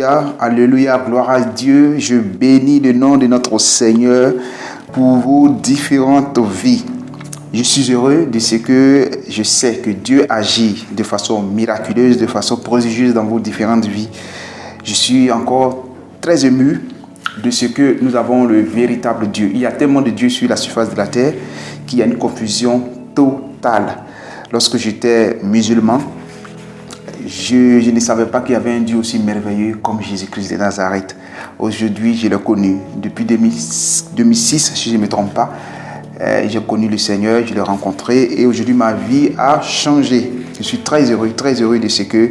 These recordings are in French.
Alléluia, alléluia, gloire à Dieu. Je bénis le nom de notre Seigneur pour vos différentes vies. Je suis heureux de ce que je sais que Dieu agit de façon miraculeuse, de façon prodigieuse dans vos différentes vies. Je suis encore très ému de ce que nous avons le véritable Dieu. Il y a tellement de Dieux sur la surface de la terre qu'il y a une confusion totale. Lorsque j'étais musulman, je ne savais pas qu'il y avait un Dieu aussi merveilleux comme Jésus-Christ de Nazareth. Aujourd'hui, je l'ai connu. Depuis 2006, si je ne me trompe pas, j'ai connu le Seigneur, je l'ai rencontré et aujourd'hui, ma vie a changé. Je suis très heureux de ce que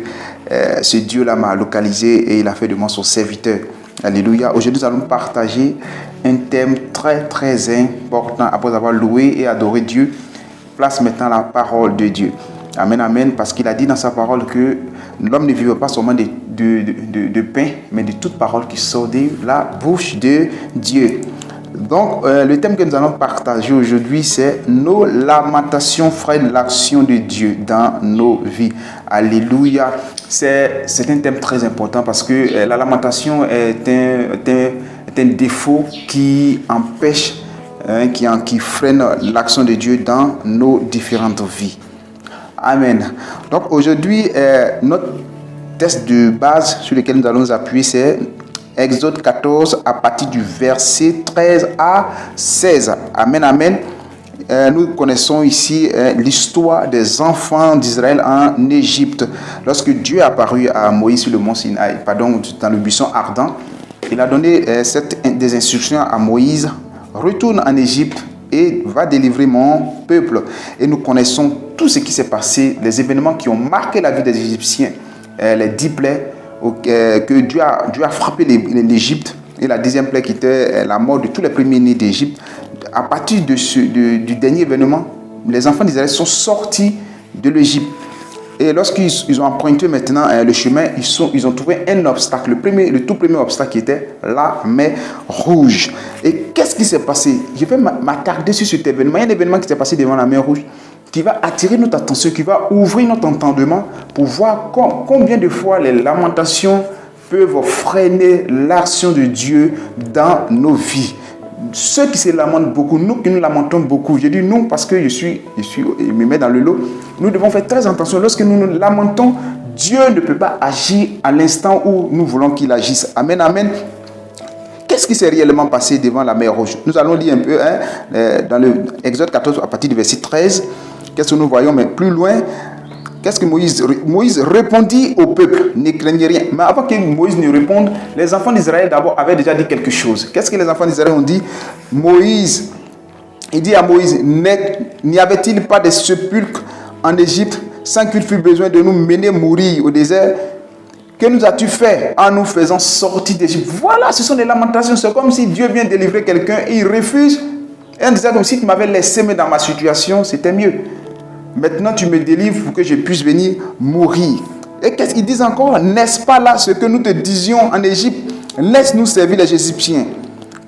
ce Dieu-là m'a localisé et il a fait de moi son serviteur. Alléluia. Aujourd'hui, nous allons partager un thème très, très important. Après avoir loué et adoré Dieu, place maintenant la parole de Dieu. Amen, amen, parce qu'il a dit dans sa parole que l'homme ne vivra pas seulement de pain, mais de toute parole qui sort de la bouche de Dieu. Donc, le thème que nous allons partager aujourd'hui, c'est nos lamentations freinent l'action de Dieu dans nos vies. Alléluia. C'est un thème très important parce que la lamentation est un défaut qui empêche, qui freine l'action de Dieu dans nos différentes vies. Amen. Donc aujourd'hui, notre texte de base sur lequel nous allons nous appuyer, c'est Exode 14 à partir du verset 13 à 16. Amen, amen. Nous connaissons ici l'histoire des enfants d'Israël en Égypte. Lorsque Dieu est apparu à Moïse sur le mont Sinaï, dans le buisson ardent, il a donné des instructions à Moïse. Retourne en Égypte et va délivrer mon peuple. Et nous connaissons tout ce qui s'est passé, les événements qui ont marqué la vie des Égyptiens, les 10 plaies que Dieu a frappé l'Égypte, et la deuxième plaie qui était la mort de tous les premiers-nés d'Égypte. À partir du dernier événement, les enfants d'Israël sont sortis de l'Égypte. Et lorsqu'ils ont emprunté maintenant le chemin, ils ont trouvé un obstacle. Le tout premier obstacle qui était la mer Rouge. Et qu'est-ce qui s'est passé? Je vais m'attarder sur cet événement. Il y a un événement qui s'est passé devant la mer Rouge qui va attirer notre attention, qui va ouvrir notre entendement pour voir combien de fois les lamentations peuvent freiner l'action de Dieu dans nos vies. Ceux qui se lamentent beaucoup, nous qui nous lamentons beaucoup, je dis nous parce que je me mets dans le lot, nous devons faire très attention. Lorsque nous nous lamentons, Dieu ne peut pas agir à l'instant où nous voulons qu'il agisse. Amen, amen. Qu'est-ce qui s'est réellement passé devant la mer Rouge? Nous allons lire un peu dans le Exode 14 à partir du verset 13. Qu'est-ce que nous voyons? Mais plus loin, qu'est-ce que Moïse répondit au peuple? Ne craignez rien. Mais avant que Moïse ne réponde, les enfants d'Israël d'abord avaient déjà dit quelque chose. Qu'est-ce que les enfants d'Israël ont dit? Il dit à Moïse, n'y avait-il pas des sépulcres en Égypte sans qu'il fût besoin de nous mener mourir au désert? Que nous as-tu fait en nous faisant sortir d'Égypte? Voilà, ce sont des lamentations. C'est comme si Dieu vient délivrer quelqu'un et il refuse. Et on disait comme si tu m'avais laissé dans ma situation, c'était mieux. Maintenant, tu me délivres pour que je puisse venir mourir. Et qu'est-ce qu'ils disent encore? N'est-ce pas là ce que nous te disions en Égypte? Laisse-nous servir les Égyptiens,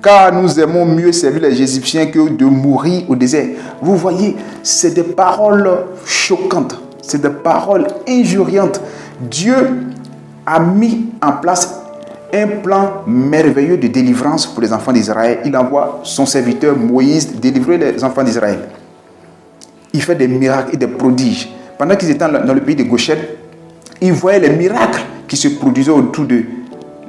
car nous aimons mieux servir les Égyptiens que de mourir au désert. Vous voyez, c'est des paroles choquantes, c'est des paroles injuriantes. Dieu a mis en place un plan merveilleux de délivrance pour les enfants d'Israël. Il envoie son serviteur Moïse délivrer les enfants d'Israël. Il fait des miracles et des prodiges. Pendant qu'ils étaient dans le pays de Goshen, ils voyaient les miracles qui se produisaient autour d'eux.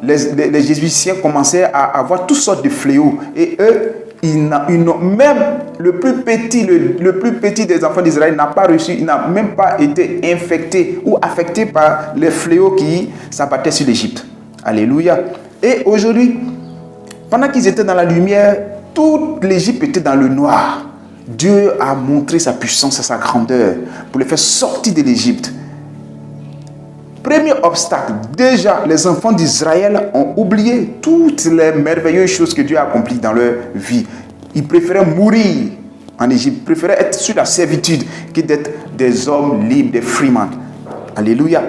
Les Égyptiens commençaient à avoir toutes sortes de fléaux. Et eux, même le plus petit des enfants d'Israël n'a pas reçu, il n'a même pas été infecté ou affecté par les fléaux qui s'abattaient sur l'Égypte. Alléluia. Et aujourd'hui, pendant qu'ils étaient dans la lumière, toute l'Égypte était dans le noir. Dieu a montré sa puissance et sa grandeur pour les faire sortir de l'Égypte. Premier obstacle, déjà les enfants d'Israël ont oublié toutes les merveilleuses choses que Dieu a accomplies dans leur vie. Ils préféraient mourir en Égypte, ils préféraient être sur la servitude que d'être des hommes libres, des freemen. Alléluia.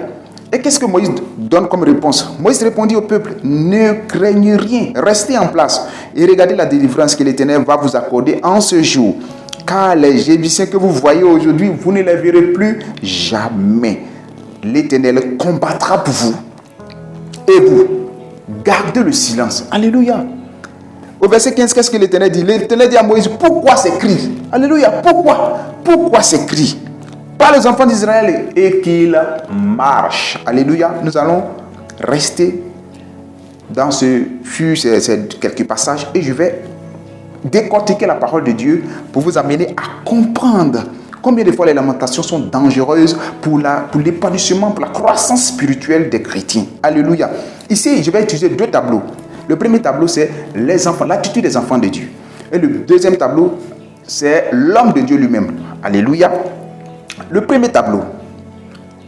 Et qu'est-ce que Moïse donne comme réponse? Moïse répondit au peuple, ne craignez rien, restez en place et regardez la délivrance que l'Éternel va vous accorder en ce jour. Car les Égyptiens que vous voyez aujourd'hui, vous ne les verrez plus jamais. L'Éternel combattra pour vous. Et vous, garder le silence. Alléluia. Au verset 15, qu'est-ce que l'Éternel dit? L'Éternel dit à Moïse, pourquoi ces cris? Alléluia. Pourquoi ces cris? Par les enfants d'Israël et qu'ils marchent. Alléluia. Nous allons rester dans ces quelques passages et je vais décortiquer la parole de Dieu pour vous amener à comprendre combien de fois les lamentations sont dangereuses pour l'épanouissement, pour la croissance spirituelle des chrétiens. Alléluia. Ici, je vais utiliser deux tableaux. Le premier tableau, c'est les enfants, l'attitude des enfants de Dieu. Et le deuxième tableau, c'est l'homme de Dieu lui-même. Alléluia. Le premier tableau,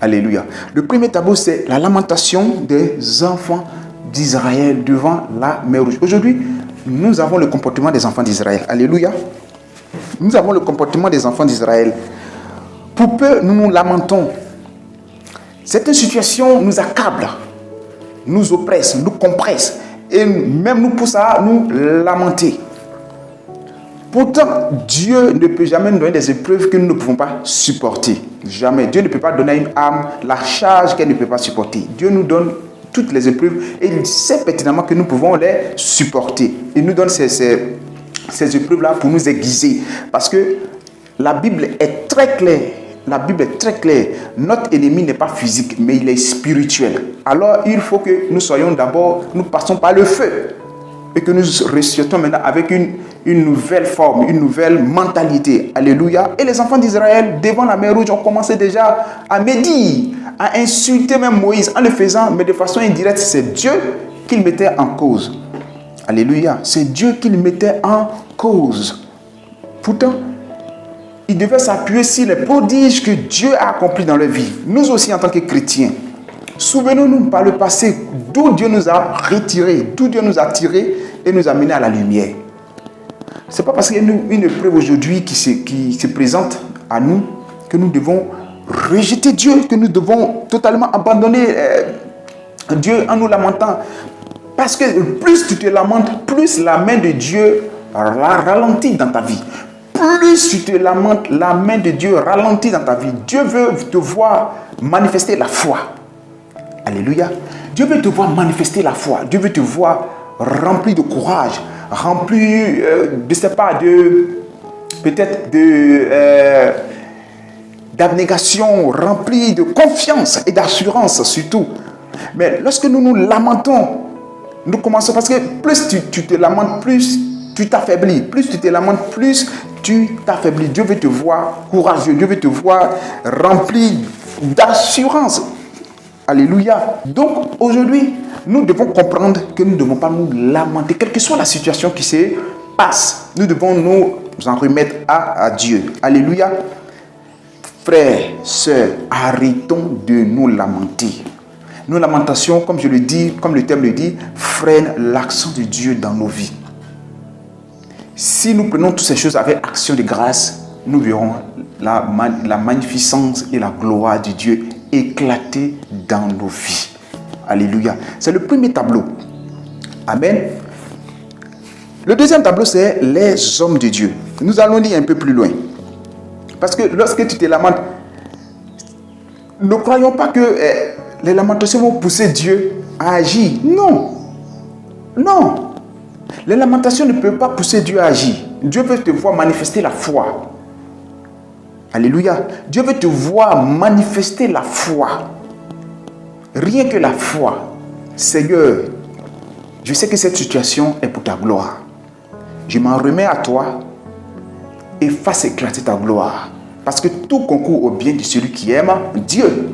alléluia. Le premier tableau, c'est la lamentation des enfants d'Israël devant la mer Rouge. Aujourd'hui, nous avons le comportement des enfants d'Israël. Alléluia. Nous avons le comportement des enfants d'Israël. Pour peu, nous nous lamentons. Cette situation nous accable, nous oppresse, nous compresse et même nous pousse à nous lamenter. Pourtant, Dieu ne peut jamais nous donner des épreuves que nous ne pouvons pas supporter. Jamais. Dieu ne peut pas donner à une âme la charge qu'elle ne peut pas supporter. Dieu nous donne toutes les épreuves et il sait pertinemment que nous pouvons les supporter. Il nous donne ces épreuves-là pour nous aiguiser. Parce que la Bible est très claire. La Bible est très claire. Notre ennemi n'est pas physique, mais il est spirituel. Alors, il faut que nous soyons d'abord, nous passons par le feu. Et que nous ressuscitons maintenant avec une nouvelle forme, une nouvelle mentalité. Alléluia. Et les enfants d'Israël, devant la mer Rouge, ont commencé déjà à médire, à insulter même Moïse en le faisant, mais de façon indirecte. C'est Dieu qu'ils mettaient en cause. Alléluia. C'est Dieu qu'ils mettaient en cause. Pourtant, ils devaient s'appuyer sur les prodiges que Dieu a accomplis dans leur vie. Nous aussi, en tant que chrétiens, souvenons-nous par le passé d'où Dieu nous a retirés, d'où Dieu nous a tirés et nous a menés à la lumière. Ce n'est pas parce qu'il y a une épreuve aujourd'hui qui se présente à nous que nous devons rejeter Dieu, que nous devons totalement abandonner Dieu en nous lamentant. Parce que plus tu te lamentes, plus la main de Dieu ralentit dans ta vie. Plus tu te lamentes, la main de Dieu ralentit dans ta vie. Dieu veut te voir manifester la foi. Alléluia. Dieu veut te voir manifester la foi. Dieu veut te voir rempli de courage, rempli d'abnégation, rempli de confiance et d'assurance surtout. Mais lorsque nous nous lamentons, nous commençons parce que plus tu te lamentes, plus tu t'affaiblis. Plus tu te lamentes, plus tu t'affaiblis. Dieu veut te voir courageux. Dieu veut te voir rempli d'assurance. Alléluia. Donc aujourd'hui, nous devons comprendre que nous ne devons pas nous lamenter. Quelle que soit la situation qui se passe, nous devons nous en remettre à Dieu. Alléluia. Frères, sœurs, arrêtons de nous lamenter. Nos lamentations, comme je le dis, comme le terme le dit, freinent l'action de Dieu dans nos vies. Si nous prenons toutes ces choses avec action de grâce, nous verrons la magnificence et la gloire de Dieu éclater dans nos vies. Alléluia. C'est le premier tableau. Amen. Le deuxième tableau, c'est les hommes de Dieu. Nous allons lire un peu plus loin. Parce que lorsque tu te lamentes, ne croyons pas que les lamentations vont pousser Dieu à agir. Non. Non. Les lamentations ne peuvent pas pousser Dieu à agir. Dieu veut te voir manifester la foi. Alléluia. Dieu veut te voir manifester la foi. Rien que la foi. Seigneur, je sais que cette situation est pour ta gloire. Je m'en remets à toi et fasse éclater ta gloire. Parce que tout concourt au bien de celui qui aime Dieu.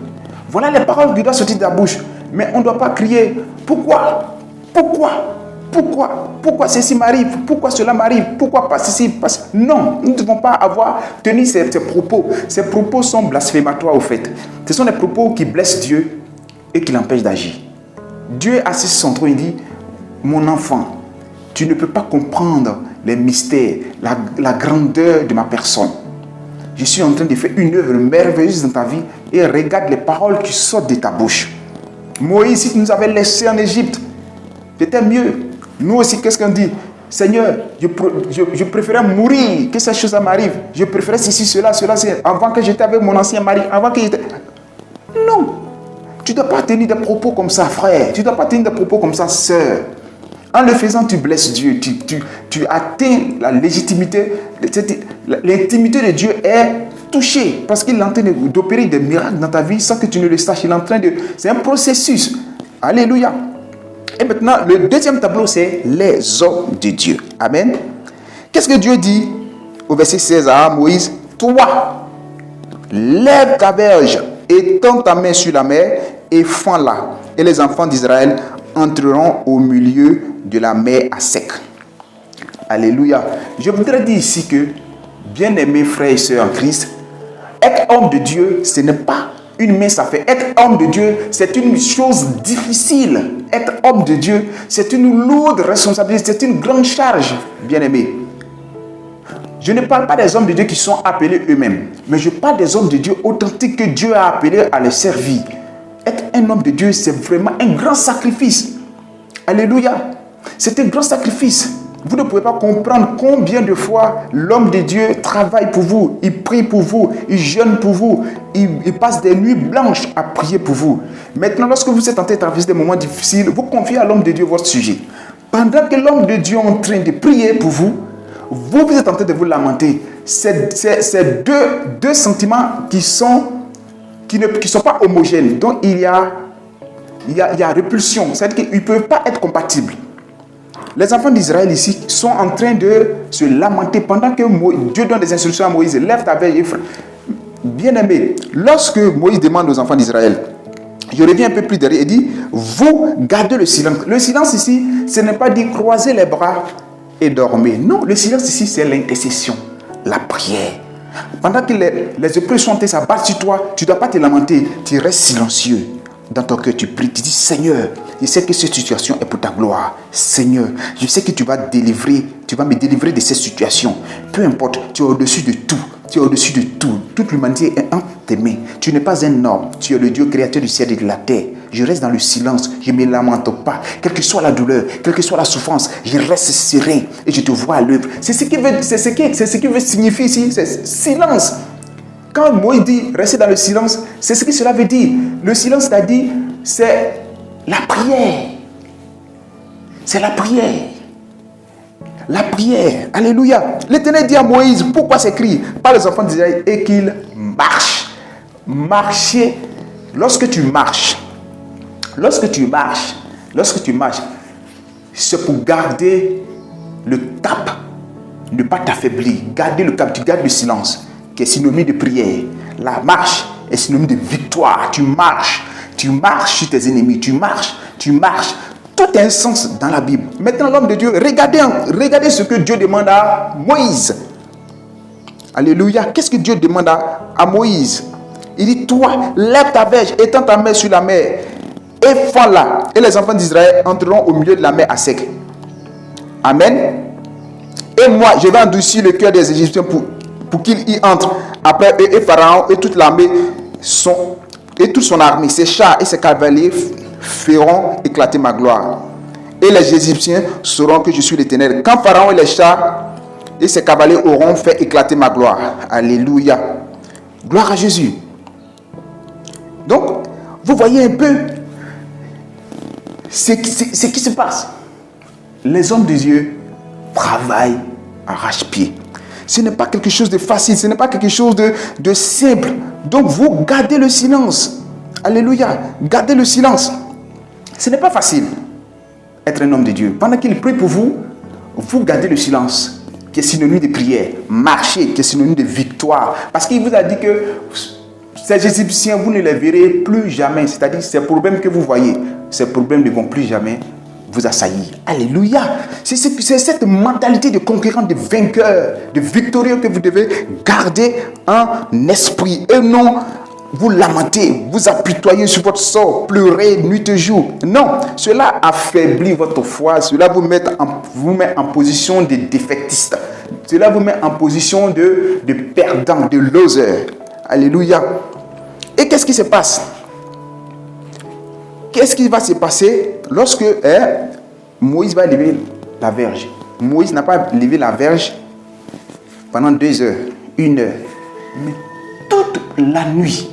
Voilà les paroles qui doivent sortir de ta bouche. Mais on ne doit pas crier, pourquoi? Pourquoi ceci m'arrive? Pourquoi cela m'arrive? Pourquoi pas ceci? Non, nous ne devons pas avoir tenu ces propos. Ces propos sont blasphématoires au fait. Ce sont des propos qui blessent Dieu et qui l'empêchent d'agir. Dieu est assis sur son trône et dit, mon enfant, tu ne peux pas comprendre les mystères, la grandeur de ma personne. Je suis en train de faire une œuvre merveilleuse dans ta vie et regarde les paroles qui sortent de ta bouche. Moïse, si tu nous avais laissés en Égypte, c'était mieux. Nous aussi, qu'est-ce qu'on dit? Seigneur, je préférais mourir que cette chose m'arrive. Je préférais ceci, cela, avant que j'étais avec mon ancien mari, avant que j'étais... Non. Tu ne dois pas tenir des propos comme ça, frère. Tu ne dois pas tenir des propos comme ça, sœur. En le faisant, tu blesses Dieu. Tu atteins la légitimité. L'intimité de Dieu est touchée parce qu'il est en train d'opérer des miracles dans ta vie sans que tu ne le saches. Il est en train de... C'est un processus. Alléluia. Et maintenant, le deuxième tableau, c'est les hommes de Dieu. Amen. Qu'est-ce que Dieu dit au verset 16 à Moïse? Toi, lève ta verge, étends ta main sur la mer et fends-la. Et les enfants d'Israël entreront au milieu de la mer à sec. Alléluia. Je voudrais dire ici que, bien-aimés frères et sœurs en Christ, être homme de Dieu, ce n'est pas une mince affaire. Être homme de Dieu, c'est une chose difficile. Être homme de Dieu, c'est une lourde responsabilité, c'est une grande charge, bien-aimés. Je ne parle pas des hommes de Dieu qui sont appelés eux-mêmes, mais je parle des hommes de Dieu authentiques que Dieu a appelés à le servir. Être un homme de Dieu, c'est vraiment un grand sacrifice. Alléluia. C'est un grand sacrifice. Vous ne pouvez pas comprendre combien de fois l'homme de Dieu travaille pour vous, il prie pour vous, il jeûne pour vous, il passe des nuits blanches à prier pour vous. Maintenant, lorsque vous êtes en train de traverser des moments difficiles, vous confiez à l'homme de Dieu votre sujet. Pendant que l'homme de Dieu est en train de prier pour vous, vous êtes en train de vous lamenter. C'est deux sentiments qui ne sont pas homogènes. Donc il y a répulsion. C'est-à-dire qu'ils ne peuvent pas être compatibles. Les enfants d'Israël ici sont en train de se lamenter pendant que Dieu donne des instructions à Moïse. Lève ta verge. Bien-aimé, lorsque Moïse demande aux enfants d'Israël, je reviens un peu plus derrière et dit, vous gardez le silence. Le silence ici, ce n'est pas dire croiser les bras et dormir. Non, le silence ici, c'est l'intercession, la prière. Pendant que les épreuves sont en train de s'abattre sur toi, tu ne dois pas te lamenter, tu restes silencieux. Dans ton cœur, tu pries, tu dis, Seigneur, je sais que cette situation est pour ta gloire. Seigneur, je sais que tu vas me délivrer de cette situation. Peu importe, tu es au-dessus de tout. Tu es au-dessus de tout. Toute l'humanité est entre tes mains. Tu n'es pas un homme. Tu es le Dieu créateur du ciel et de la terre. Je reste dans le silence. Je ne me lamente pas. Quelle que soit la douleur, quelle que soit la souffrance, je reste serein et je te vois à l'œuvre. C'est ce qui veut signifier ici, c'est silence. Quand Moïse dit rester dans le silence, c'est ce que cela veut dire. Le silence, c'est-à-dire, c'est la prière. C'est la prière. La prière. Alléluia. L'Éternel dit à Moïse, pourquoi s'écrit par les enfants d'Israël et qu'il marche. Marcher. Lorsque tu marches, c'est pour garder le cap. Ne pas t'affaiblir. Garder le cap. Tu gardes le silence, qui est synonyme de prière. La marche est synonyme de victoire. Tu marches sur tes ennemis. Tu marches. Tout a un sens dans la Bible. Maintenant, l'homme de Dieu, regardez ce que Dieu demande à Moïse. Alléluia. Qu'est-ce que Dieu demande à Moïse? Il dit, toi, lève ta verge, étends ta main sur la mer et fends-la. Et les enfants d'Israël entreront au milieu de la mer à sec. Amen. Et moi, je vais endurcir le cœur des Égyptiens pour qu'ils y entrent. Après eux et Pharaon et toute l'armée et toute son armée, ses chars et ses cavaliers feront éclater ma gloire. Et les Égyptiens sauront que je suis l'Éternel. Quand Pharaon et les chars et ses cavaliers auront fait éclater ma gloire. Alléluia. Gloire à Jésus. Donc, vous voyez un peu ce qui se passe. Les hommes de Dieu travaillent arrache-pied. Ce n'est pas quelque chose de facile, ce n'est pas quelque chose de simple. Donc vous gardez le silence. Alléluia. Gardez le silence. Ce n'est pas facile être un homme de Dieu. Pendant qu'il prie pour vous, vous gardez le silence, qui est synonyme de prière. Marchez, qui est synonyme de victoire. Parce qu'il vous a dit que ces Égyptiens, vous ne les verrez plus jamais. C'est-à-dire, ces problèmes que vous voyez, ces problèmes ne vont plus jamais vous assaillir. Alléluia. C'est cette mentalité de conquérant, de vainqueur, de victorieux que vous devez garder en esprit. Et non vous lamenter, vous apitoyer sur votre sort, pleurer nuit et jour. Non, cela affaiblit votre foi. Cela vous met en position de défaitiste. Cela vous met en position de perdant, de loser. Alléluia. Et qu'est-ce qui se passe? Qu'est-ce qui va se passer lorsque Moïse va lever la verge? Moïse n'a pas levé la verge pendant 2 heures, 1 heure, mais toute la nuit,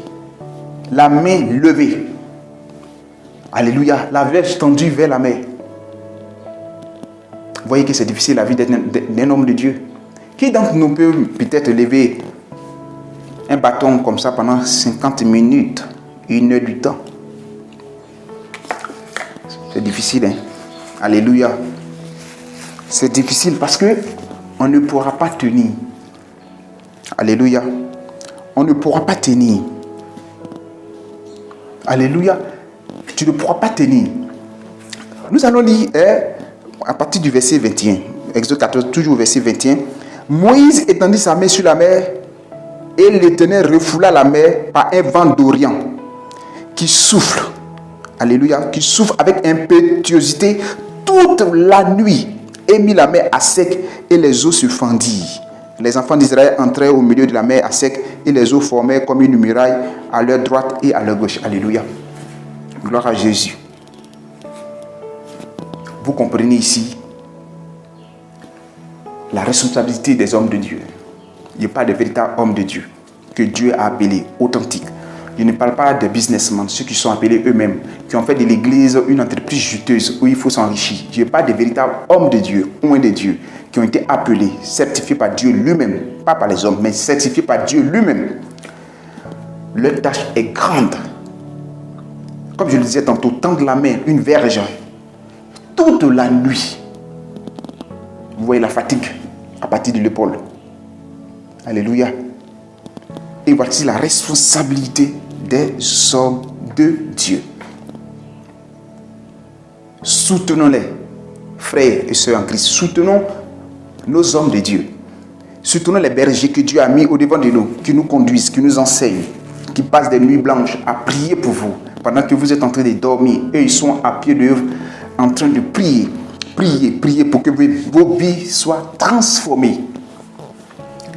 la main levée. Alléluia. La verge tendue vers la mer. Vous voyez que c'est difficile la vie d'un homme de Dieu. Qui d'entre nous peut peut-être lever un bâton comme ça pendant 50 minutes, 1 heure du temps? C'est difficile, hein? Alléluia. C'est difficile parce que on ne pourra pas tenir. Alléluia. On ne pourra pas tenir. Alléluia. Tu ne pourras pas tenir. Nous allons lire à partir du verset 21. Exode 14, toujours verset 21. Moïse étendit sa main sur la mer et l'Éternel refoula la mer par un vent d'Orient qui souffle. Alléluia. Qui souffle avec impétuosité toute la nuit et mit la mer à sec et les eaux se fendirent. Les enfants d'Israël entrèrent au milieu de la mer à sec et les eaux formaient comme une muraille à leur droite et à leur gauche. Alléluia. Gloire à Jésus. Vous comprenez ici la responsabilité des hommes de Dieu. Il n'y a pas de véritable homme de Dieu que Dieu a appelé authentique. Je ne parle pas de businessmen, ceux qui sont appelés eux-mêmes, qui ont fait de l'église une entreprise juteuse où il faut s'enrichir. Je ne parle pas de véritables hommes de Dieu, oints de Dieu, qui ont été appelés, certifiés par Dieu lui-même, pas par les hommes, mais certifiés par Dieu lui-même. Leur tâche est grande. Comme je le disais tantôt, tendre la main, une verge, toute la nuit. Vous voyez la fatigue à partir de l'épaule. Alléluia. Et voici la responsabilité des hommes de Dieu. Soutenons-les, frères et sœurs en Christ. Soutenons nos hommes de Dieu. Soutenons les bergers que Dieu a mis au devant de nous, qui nous conduisent, qui nous enseignent, qui passent des nuits blanches à prier pour vous. Pendant que vous êtes en train de dormir, eux ils sont à pied d'œuvre en train de prier. Priez pour que vos vies soient transformées.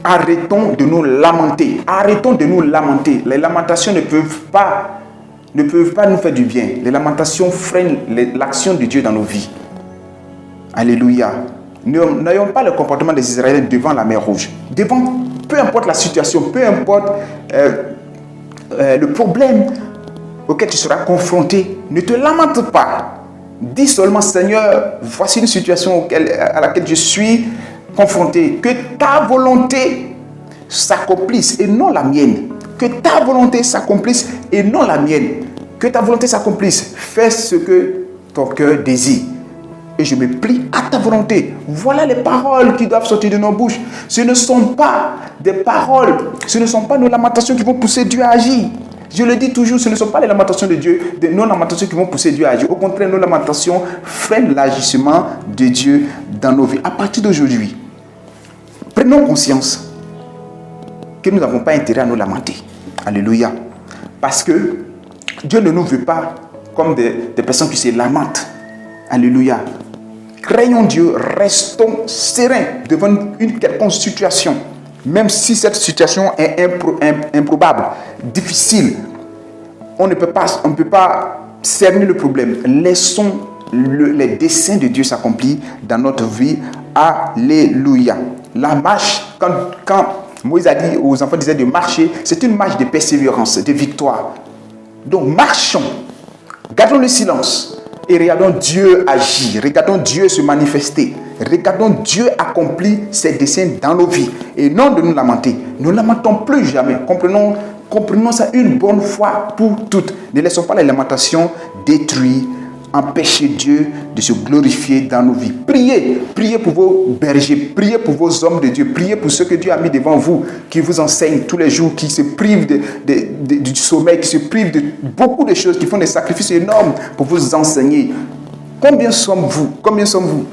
Arrêtons de nous lamenter. Arrêtons de nous lamenter. Les lamentations ne peuvent pas nous faire du bien. Les lamentations freinent l'action de Dieu dans nos vies. Alléluia. N'ayons pas le comportement des Israéliens devant la mer Rouge. Devant, peu importe la situation, peu importe le problème auquel tu seras confronté, ne te lamente pas. Dis seulement, Seigneur, voici une situation à laquelle je suis confronté. Que ta volonté s'accomplisse et non la mienne. Que ta volonté s'accomplisse et non la mienne. Que ta volonté s'accomplisse. Fais ce que ton cœur désire. Et je me plie à ta volonté. Voilà les paroles qui doivent sortir de nos bouches. Ce ne sont pas des paroles, ce ne sont pas nos lamentations qui vont pousser Dieu à agir. Je le dis toujours, ce ne sont pas les lamentations de Dieu, nos lamentations qui vont pousser Dieu à agir. Au contraire, nos lamentations freinent l'agissement de Dieu dans nos vies. À partir d'aujourd'hui, prenons conscience que nous n'avons pas intérêt à nous lamenter. Alléluia. Parce que Dieu ne nous veut pas comme des personnes qui se lamentent. Alléluia. Craignons Dieu, restons sereins devant une quelconque situation. Même si cette situation est improbable, difficile, on ne peut pas cerner le problème. Laissons les desseins de Dieu s'accomplir dans notre vie. Alléluia. La marche, quand Moïse a dit aux enfants d'Israël de marcher, c'est une marche de persévérance, de victoire. Donc marchons, gardons le silence et regardons Dieu agir, regardons Dieu se manifester. Regardons Dieu accomplir ses desseins dans nos vies et non de nous lamenter. Ne lamentons plus jamais. Comprenons ça une bonne fois pour toutes. Ne laissons pas les lamentations détruire, empêcher Dieu de se glorifier dans nos vies. Priez pour vos bergers, priez pour vos hommes de Dieu, priez pour ceux que Dieu a mis devant vous, qui vous enseignent tous les jours, qui se privent du sommeil, qui se privent de beaucoup de choses, qui font des sacrifices énormes pour vous enseigner. Combien sommes-vous?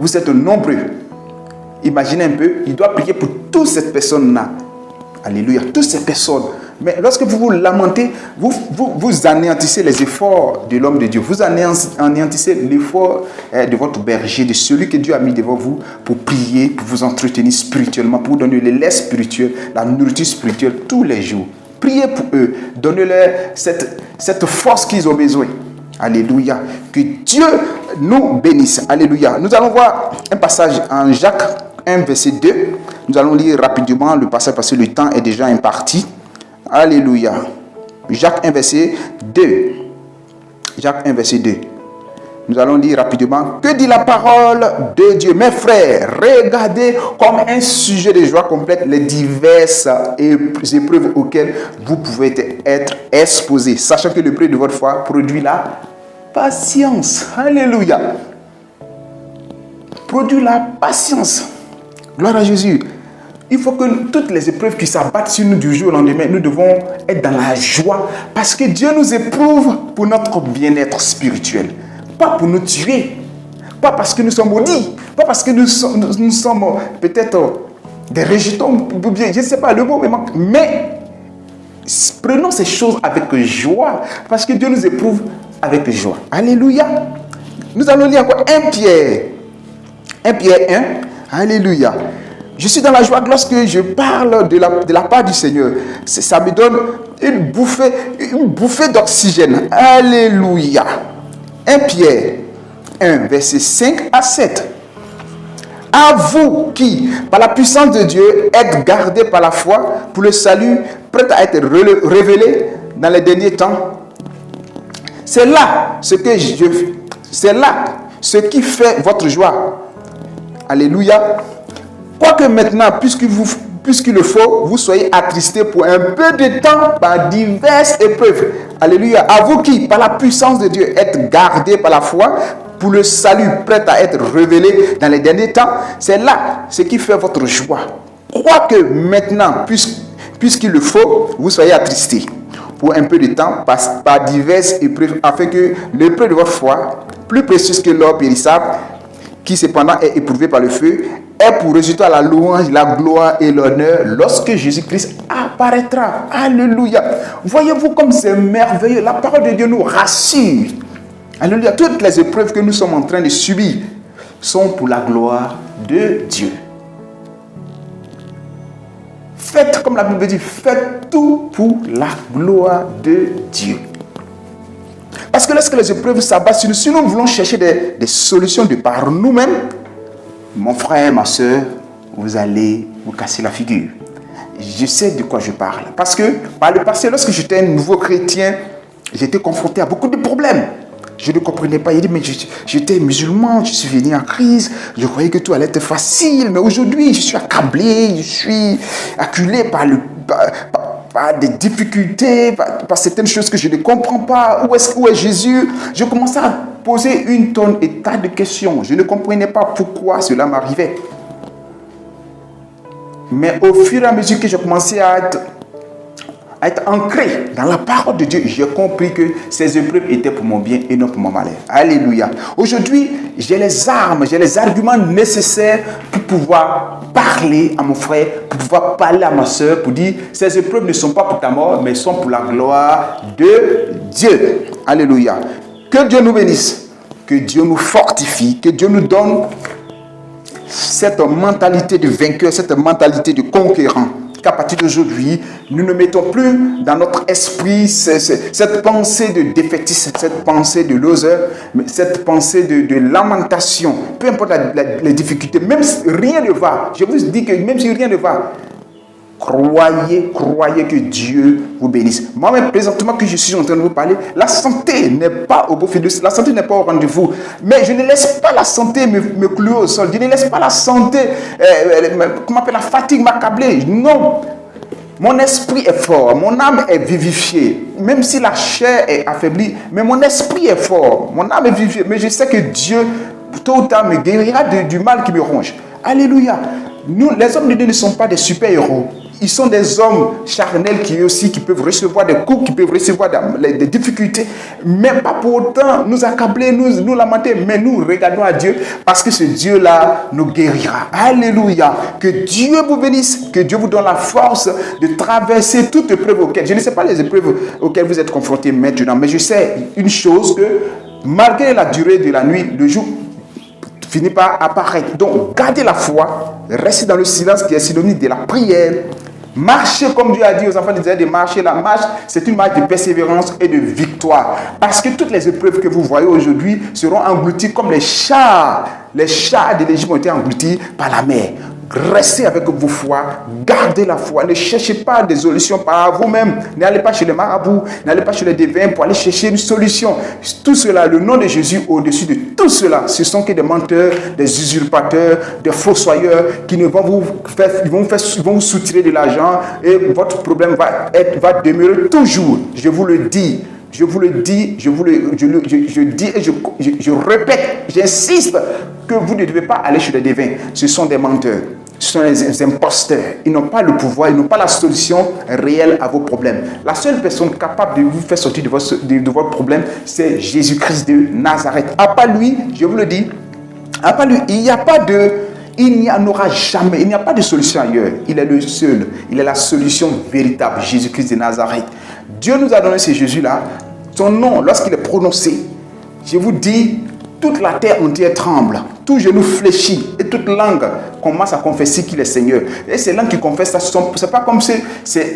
Vous êtes nombreux. Imaginez un peu, il doit prier pour toutes ces personnes-là. Alléluia, toutes ces personnes. Mais lorsque vous vous lamentez, vous anéantissez les efforts de l'homme de Dieu. Vous anéantissez l'effort de votre berger, de celui que Dieu a mis devant vous pour prier, pour vous entretenir spirituellement, pour vous donner le lait spirituel, la nourriture spirituelle tous les jours. Priez pour eux, donnez-leur cette force qu'ils ont besoin. Alléluia. Que Dieu nous bénisse. Alléluia. Nous allons voir un passage en Jacques 1, verset 2. Nous allons lire rapidement le passage parce que le temps est déjà imparti. Alléluia. Jacques 1, verset 2. Jacques 1, verset 2. Nous allons lire rapidement. Que dit la parole de Dieu? Mes frères, regardez comme un sujet de joie complète les diverses épreuves auxquelles vous pouvez être exposés, sachant que le prix de votre foi produit la patience. Alléluia. Produit la patience. Gloire à Jésus. Il faut que toutes les épreuves qui s'abattent sur nous du jour au lendemain, nous devons être dans la joie parce que Dieu nous éprouve pour notre bien-être spirituel. Pas pour nous tuer, pas parce que nous sommes maudits, pas parce que nous sommes peut-être des rejetons, je ne sais pas le mot, mais prenons ces choses avec joie, parce que Dieu nous éprouve avec joie. Alléluia. Nous allons lire encore 1 Pierre 1. Alléluia. Je suis dans la joie lorsque je parle de la part du Seigneur. Ça me donne une bouffée d'oxygène. Alléluia. 1 Pierre 1, verset 5 à 7. À vous qui, par la puissance de Dieu, êtes gardés par la foi pour le salut, prêt à être révélé dans les derniers temps. C'est là ce qui fait votre joie. Alléluia. Quoique maintenant, puisqu'il le faut, vous soyez attristés pour un peu de temps par diverses épreuves. Alléluia. À vous qui, par la puissance de Dieu, êtes gardés par la foi pour le salut, prêt à être révélé dans les derniers temps. C'est là ce qui fait votre joie. Quoique maintenant, puisqu'il le faut, vous soyez attristés pour un peu de temps par diverses épreuves, afin que l'épreuve de votre foi, plus précieuse que l'or périssable, qui cependant est éprouvé par le feu, est pour résultat la louange, la gloire et l'honneur lorsque Jésus-Christ apparaîtra. Alléluia. Voyez-vous comme c'est merveilleux. La parole de Dieu nous rassure. Alléluia. Toutes les épreuves que nous sommes en train de subir sont pour la gloire de Dieu. Faites, comme la Bible dit, faites tout pour la gloire de Dieu. Parce que lorsque les épreuves s'abattent sur nous, si nous voulons chercher des solutions de par nous-mêmes, mon frère, ma soeur, vous allez vous casser la figure. Je sais de quoi je parle. Parce que par le passé, lorsque j'étais un nouveau chrétien, j'étais confronté à beaucoup de problèmes. Je ne comprenais pas. Il dit, mais j'étais musulman, je suis venu en crise, je croyais que tout allait être facile. Mais aujourd'hui, je suis accablé, je suis acculé par des difficultés, par certaines choses que je ne comprends pas. Où est Jésus? Je commençais à poser une tonne et tas de questions. Je ne comprenais pas pourquoi cela m'arrivait. Mais au fur et à mesure que j'ai commencé à être ancré dans la parole de Dieu, j'ai compris que ces épreuves étaient pour mon bien et non pour mon malheur. Alléluia. Aujourd'hui, j'ai les armes, j'ai les arguments nécessaires pour pouvoir parler à mon frère, pour pouvoir parler à ma soeur, pour dire ces épreuves ne sont pas pour ta mort, mais sont pour la gloire de Dieu. Alléluia. Que Dieu nous bénisse, que Dieu nous fortifie, que Dieu nous donne cette mentalité de vainqueur, cette mentalité de conquérant. Qu'à partir d'aujourd'hui, nous ne mettons plus dans notre esprit cette pensée de défaitiste, cette pensée de loser, cette pensée de lamentation. Peu importe les difficultés, même si rien ne va, je vous dis que même si rien ne va, croyez que Dieu vous bénisse. Moi-même, présentement que je suis en train de vous parler, la santé n'est pas au beau fidus, la santé n'est pas au rendez-vous. Mais je ne laisse pas la santé me clouer au sol. Je ne laisse pas la santé, la fatigue m'accabler. Non. Mon esprit est fort, mon âme est vivifiée. Même si la chair est affaiblie, mais mon esprit est fort, mon âme est vivifiée. Mais je sais que Dieu, tôt ou tard, me guérira du mal qui me ronge. Alléluia. Nous, les hommes de Dieu ne sont pas des super-héros. Ils sont des hommes charnels qui peuvent recevoir des coups, qui peuvent recevoir des difficultés, mais pas pour autant nous accabler, nous lamenter, mais nous regardons à Dieu parce que ce Dieu-là nous guérira. Alléluia. Que Dieu vous bénisse, que Dieu vous donne la force de traverser toutes les épreuves auxquelles, je ne sais pas les épreuves auxquelles vous êtes confrontés maintenant, mais je sais une chose, que malgré la durée de la nuit, le jour finit par apparaître. Donc, gardez la foi, restez dans le silence qui est synonyme de la prière. Marchez comme Dieu a dit aux enfants d'Israël de marcher. La marche, c'est une marche de persévérance et de victoire. Parce que toutes les épreuves que vous voyez aujourd'hui seront englouties comme les chars. Les chars de l'Égypte ont été engloutis par la mer. Restez avec vos foi, gardez la foi, ne cherchez pas des solutions par vous-même, n'allez pas chez les marabouts, n'allez pas chez les devins pour aller chercher une solution. Tout cela, le nom de Jésus au-dessus de tout cela, ce sont que des menteurs, des usurpateurs, des fossoyeurs qui ne vont vous faire, ils vont vous soutirer de l'argent et votre problème va demeurer toujours. Je vous le dis. Je vous le dis, je dis et je répète, j'insiste que vous ne devez pas aller chez les devins. Ce sont des menteurs, ce sont des imposteurs. Ils n'ont pas le pouvoir, ils n'ont pas la solution réelle à vos problèmes. La seule personne capable de vous faire sortir de votre problème, c'est Jésus-Christ de Nazareth. À part lui, je vous le dis, à part lui, il n'y en aura jamais, il n'y a pas de solution ailleurs. Il est le seul, il est la solution véritable, Jésus-Christ de Nazareth. Dieu nous a donné ce Jésus-là. Son nom, lorsqu'il est prononcé, je vous dis, toute la terre entière tremble, tout genou fléchit et toute langue commence à confesser qu'il est Seigneur. Et ces langues qui confessent, c'est pas comme si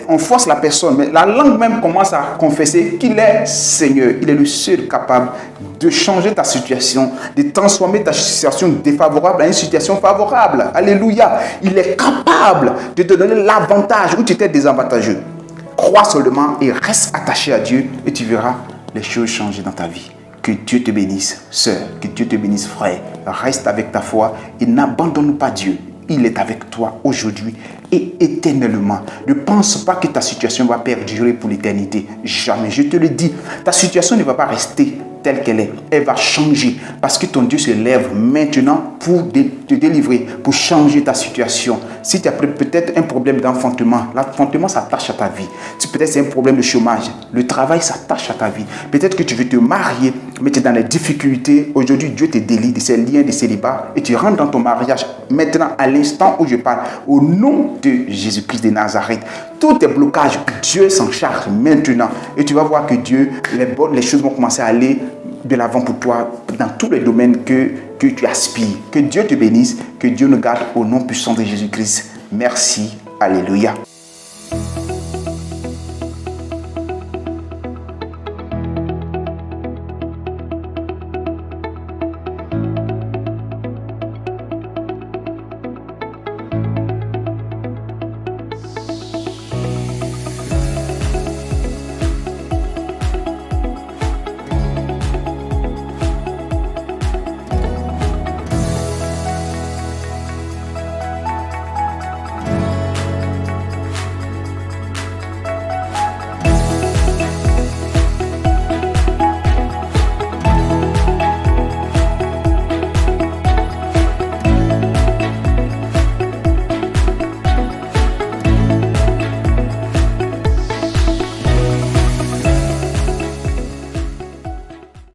on force la personne, mais la langue même commence à confesser qu'il est Seigneur. Il est le seul capable de changer ta situation, de transformer ta situation défavorable en une situation favorable. Alléluia. Il est capable de te donner l'avantage où tu étais désavantageux. Crois seulement et reste attaché à Dieu et tu verras les choses changer dans ta vie. Que Dieu te bénisse, sœur. Que Dieu te bénisse, frère. Reste avec ta foi et n'abandonne pas Dieu. Il est avec toi aujourd'hui et éternellement. Ne pense pas que ta situation va perdurer pour l'éternité. Jamais. Je te le dis, ta situation ne va pas rester telle qu'elle est. Elle va changer parce que ton Dieu se lève maintenant pour te délivrer, pour changer ta situation. Si tu as peut-être un problème d'enfantement, l'enfantement s'attache à ta vie. Si peut-être c'est un problème de chômage, le travail s'attache à ta vie. Peut-être que tu veux te marier, mais tu es dans les difficultés. Aujourd'hui, Dieu te délie de ces liens de célibat et tu rentres dans ton mariage maintenant à l'instant où je parle. Au nom de Jésus-Christ de Nazareth, tous tes blocages, Dieu s'en charge maintenant. Et tu vas voir que Dieu, les choses vont commencer à aller de l'avant pour toi dans tous les domaines que tu aspires. Que Dieu te bénisse, que Dieu nous garde au nom puissant de Jésus-Christ. Merci. Alléluia.